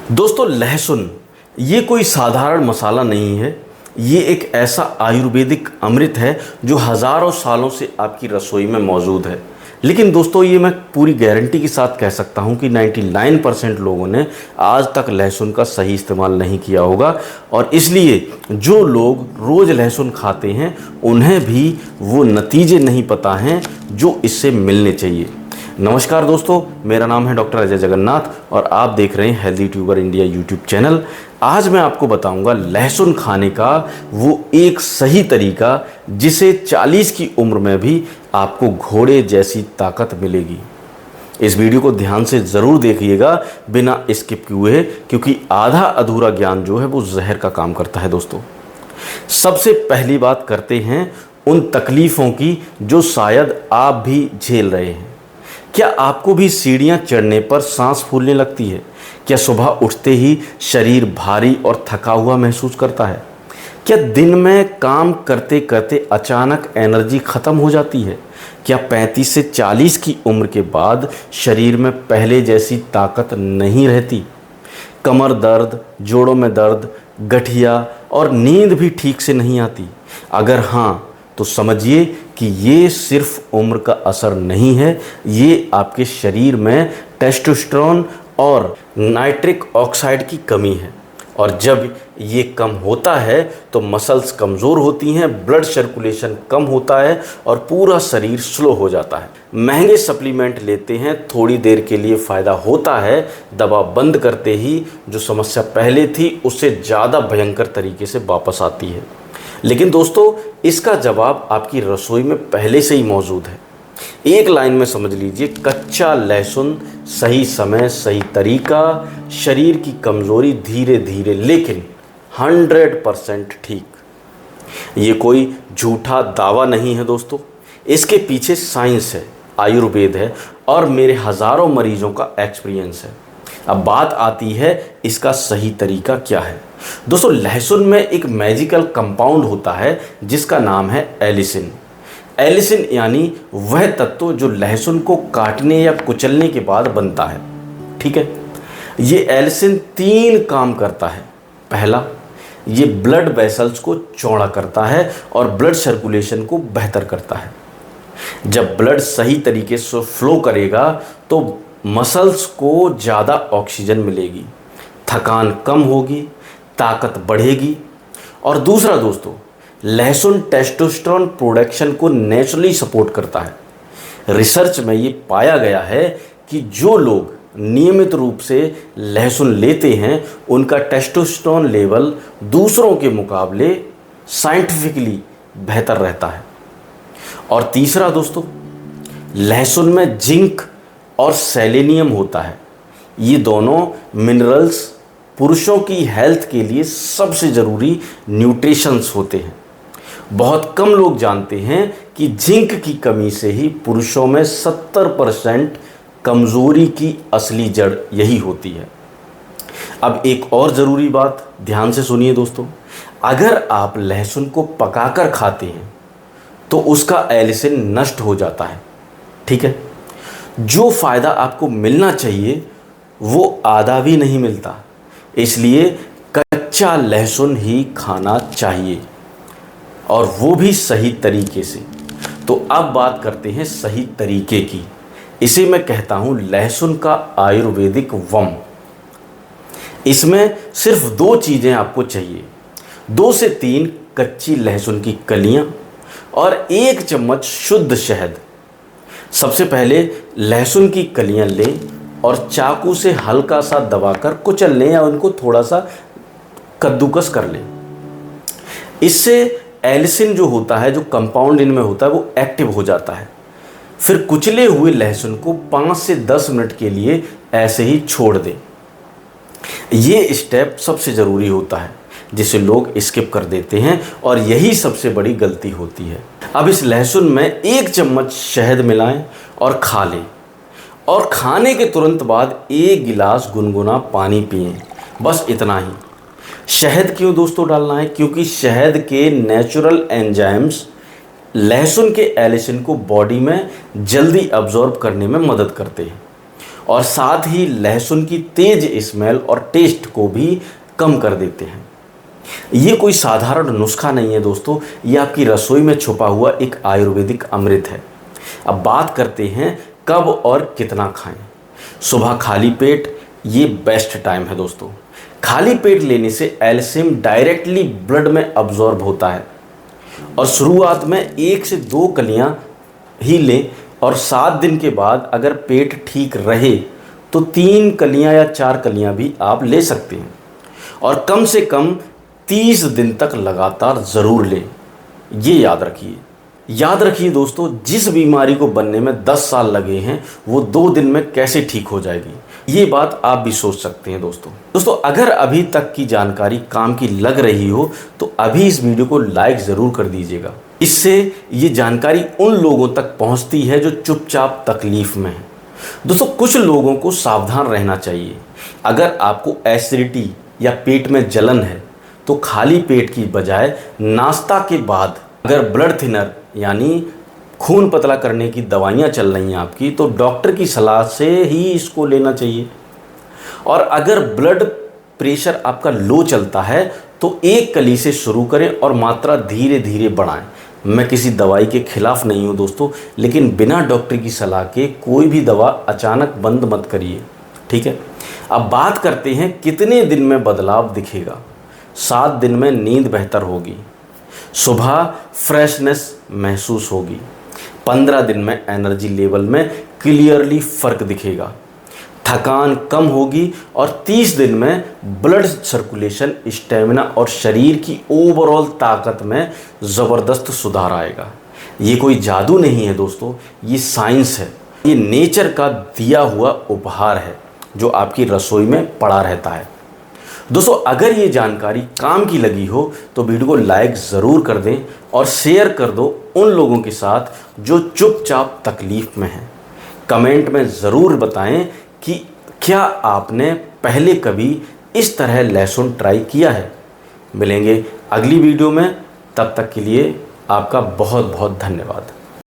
दोस्तों लहसुन ये कोई साधारण मसाला नहीं है। ये एक ऐसा आयुर्वेदिक अमृत है जो हज़ारों सालों से आपकी रसोई में मौजूद है। लेकिन दोस्तों ये मैं पूरी गारंटी के साथ कह सकता हूँ कि 99% लोगों ने आज तक लहसुन का सही इस्तेमाल नहीं किया होगा, और इसलिए जो लोग रोज़ लहसुन खाते हैं उन्हें भी वो नतीजे नहीं पता हैं जो इससे मिलने चाहिए। नमस्कार दोस्तों, मेरा नाम है डॉक्टर अजय जगन्नाथ और आप देख रहे हैं healthy tuber India YouTube channel. आज मैं आपको बताऊंगा लहसुन खाने का वो एक सही तरीका जिसे 40 की उम्र में भी आपको घोड़े जैसी ताकत मिलेगी। इस वीडियो को ध्यान से ज़रूर देखिएगा बिना स्किप किए, क्योंकि आधा अधूरा ज्ञान जो है वो जहर का काम करता है। दोस्तों सबसे पहली बात करते हैं उन तकलीफ़ों की जो शायद आप भी झेल रहे हैं। क्या आपको भी सीढ़ियाँ चढ़ने पर सांस फूलने लगती है? क्या सुबह उठते ही शरीर भारी और थका हुआ महसूस करता है? क्या दिन में काम करते करते अचानक एनर्जी ख़त्म हो जाती है? क्या 35 से 40 की उम्र के बाद शरीर में पहले जैसी ताकत नहीं रहती? कमर दर्द, जोड़ों में दर्द, गठिया और नींद भी ठीक से नहीं आती? अगर हाँ तो समझिए कि ये सिर्फ उम्र का असर नहीं है, ये आपके शरीर में टेस्टोस्टेरोन और नाइट्रिक ऑक्साइड की कमी है। और जब ये कम होता है तो मसल्स कमज़ोर होती हैं, ब्लड सर्कुलेशन कम होता है और पूरा शरीर स्लो हो जाता है। महंगे सप्लीमेंट लेते हैं, थोड़ी देर के लिए फ़ायदा होता है, दवा बंद करते ही जो समस्या पहले थी उससे ज़्यादा भयंकर तरीके से वापस आती है। लेकिन दोस्तों इसका जवाब आपकी रसोई में पहले से ही मौजूद है। एक लाइन में समझ लीजिए, कच्चा लहसुन, सही समय, सही तरीका, शरीर की कमज़ोरी धीरे धीरे लेकिन 100% ठीक। ये कोई झूठा दावा नहीं है दोस्तों, इसके पीछे साइंस है, आयुर्वेद है और मेरे हज़ारों मरीजों का एक्सपीरियंस है। अब बात आती है इसका सही तरीका क्या है। दोस्तों लहसुन में एक मैजिकल कंपाउंड होता है जिसका नाम है एलिसिन। एलिसिन यानी वह तत्व जो लहसुन को काटने या कुचलने के बाद बनता है। ठीक है, ये एलिसिन 3 काम करता है। पहला, ये ब्लड वेसल्स को चौड़ा करता है और ब्लड सर्कुलेशन को बेहतर करता है। जब ब्लड सही तरीके से फ्लो करेगा तो मसल्स को ज़्यादा ऑक्सीजन मिलेगी, थकान कम होगी, ताकत बढ़ेगी। और दूसरा दोस्तों, लहसुन टेस्टोस्टेरोन प्रोडक्शन को नेचुरली सपोर्ट करता है। रिसर्च में ये पाया गया है कि जो लोग नियमित रूप से लहसुन लेते हैं उनका टेस्टोस्टेरोन लेवल दूसरों के मुकाबले साइंटिफिकली बेहतर रहता है। और तीसरा दोस्तों, लहसुन में जिंक और सेलेनियम होता है। ये दोनों मिनरल्स पुरुषों की हेल्थ के लिए सबसे ज़रूरी न्यूट्रिशंस होते हैं। बहुत कम लोग जानते हैं कि जिंक की कमी से ही पुरुषों में 70% कमज़ोरी की असली जड़ यही होती है। अब एक और ज़रूरी बात ध्यान से सुनिए दोस्तों, अगर आप लहसुन को पकाकर खाते हैं तो उसका एलिसिन नष्ट हो जाता है। ठीक है, जो फ़ायदा आपको मिलना चाहिए वो आधा भी नहीं मिलता। इसलिए कच्चा लहसुन ही खाना चाहिए, और वो भी सही तरीके से। तो अब बात करते हैं सही तरीके की। इसे मैं कहता हूँ लहसुन का आयुर्वेदिक वम। इसमें सिर्फ 2 चीज़ें आपको चाहिए, 2 से 3 कच्ची लहसुन की कलियाँ और 1 चम्मच शुद्ध शहद। सबसे पहले लहसुन की कलियां लें और चाकू से हल्का सा दबाकर कुचल लें या उनको थोड़ा सा कद्दूकस कर लें। इससे एलिसिन जो होता है, जो कंपाउंड इनमें होता है, वो एक्टिव हो जाता है। फिर कुचले हुए लहसुन को 5 से 10 मिनट के लिए ऐसे ही छोड़ दें। ये स्टेप सबसे ज़रूरी होता है जिसे लोग स्किप कर देते हैं, और यही सबसे बड़ी गलती होती है। अब इस लहसुन में 1 चम्मच शहद मिलाएं और खा लें, और खाने के तुरंत बाद 1 गिलास गुनगुना पानी पिएं। बस इतना ही। शहद क्यों दोस्तों डालना है? क्योंकि शहद के नेचुरल एंजाइम्स लहसुन के एलिसिन को बॉडी में जल्दी अब्जॉर्ब करने में मदद करते हैं और साथ ही लहसुन की तेज स्मेल और टेस्ट को भी कम कर देते हैं। ये कोई साधारण नुस्खा नहीं है दोस्तों, ये आपकी रसोई में छुपा हुआ एक आयुर्वेदिक अमृत है। अब बात करते हैं कब और कितना खाएं। सुबह खाली पेट ये बेस्ट टाइम है दोस्तों। खाली पेट लेने से कैल्शियम डायरेक्टली ब्लड में अब्जॉर्ब होता है और शुरुआत में 1 से 2 कलियां ही लें और 7 दिन के बाद अगर पेट ठीक रहे तो 3 कलियां या 4 कलियां भी आप ले सकते हैं और कम से कम 30 दिन तक लगातार ज़रूर लें। ये याद रखिए दोस्तों, जिस बीमारी को बनने में 10 साल लगे हैं वो 2 दिन में कैसे ठीक हो जाएगी, ये बात आप भी सोच सकते हैं दोस्तों। अगर अभी तक की जानकारी काम की लग रही हो तो अभी इस वीडियो को लाइक ज़रूर कर दीजिएगा। इससे ये जानकारी उन लोगों तक पहुंचती है जो चुपचाप तकलीफ में हैं। दोस्तों, कुछ लोगों को सावधान रहना चाहिए। अगर आपको एसिडिटी या पेट में जलन है तो खाली पेट की बजाय नाश्ता के बाद अगर ब्लड थिनर यानी खून पतला करने की दवाइयाँ चल रही हैं आपकी, तो डॉक्टर की सलाह से ही इसको लेना चाहिए। और अगर ब्लड प्रेशर आपका लो चलता है तो 1 कली से शुरू करें और मात्रा धीरे धीरे बढ़ाएं। मैं किसी दवाई के खिलाफ नहीं हूँ दोस्तों, लेकिन बिना डॉक्टर की सलाह के कोई भी दवा अचानक बंद मत करिए, ठीक है। अब बात करते हैं कितने दिन में बदलाव दिखेगा। 7 दिन में नींद बेहतर होगी, सुबह फ्रेशनेस महसूस होगी, 15 दिन में एनर्जी लेवल में क्लियरली फ़र्क दिखेगा, थकान कम होगी और 30 दिन में ब्लड सर्कुलेशन, स्टेमिना और शरीर की ओवरऑल ताकत में ज़बरदस्त सुधार आएगा। ये कोई जादू नहीं है दोस्तों, ये साइंस है। ये नेचर का दिया हुआ उपहार है जो आपकी रसोई में पड़ा रहता है। दोस्तों, अगर ये जानकारी काम की लगी हो तो वीडियो को लाइक ज़रूर कर दें और शेयर कर दो उन लोगों के साथ जो चुपचाप तकलीफ में हैं। कमेंट में ज़रूर बताएं कि क्या आपने पहले कभी इस तरह लहसुन ट्राई किया है। मिलेंगे अगली वीडियो में, तब तक के लिए आपका बहुत बहुत धन्यवाद।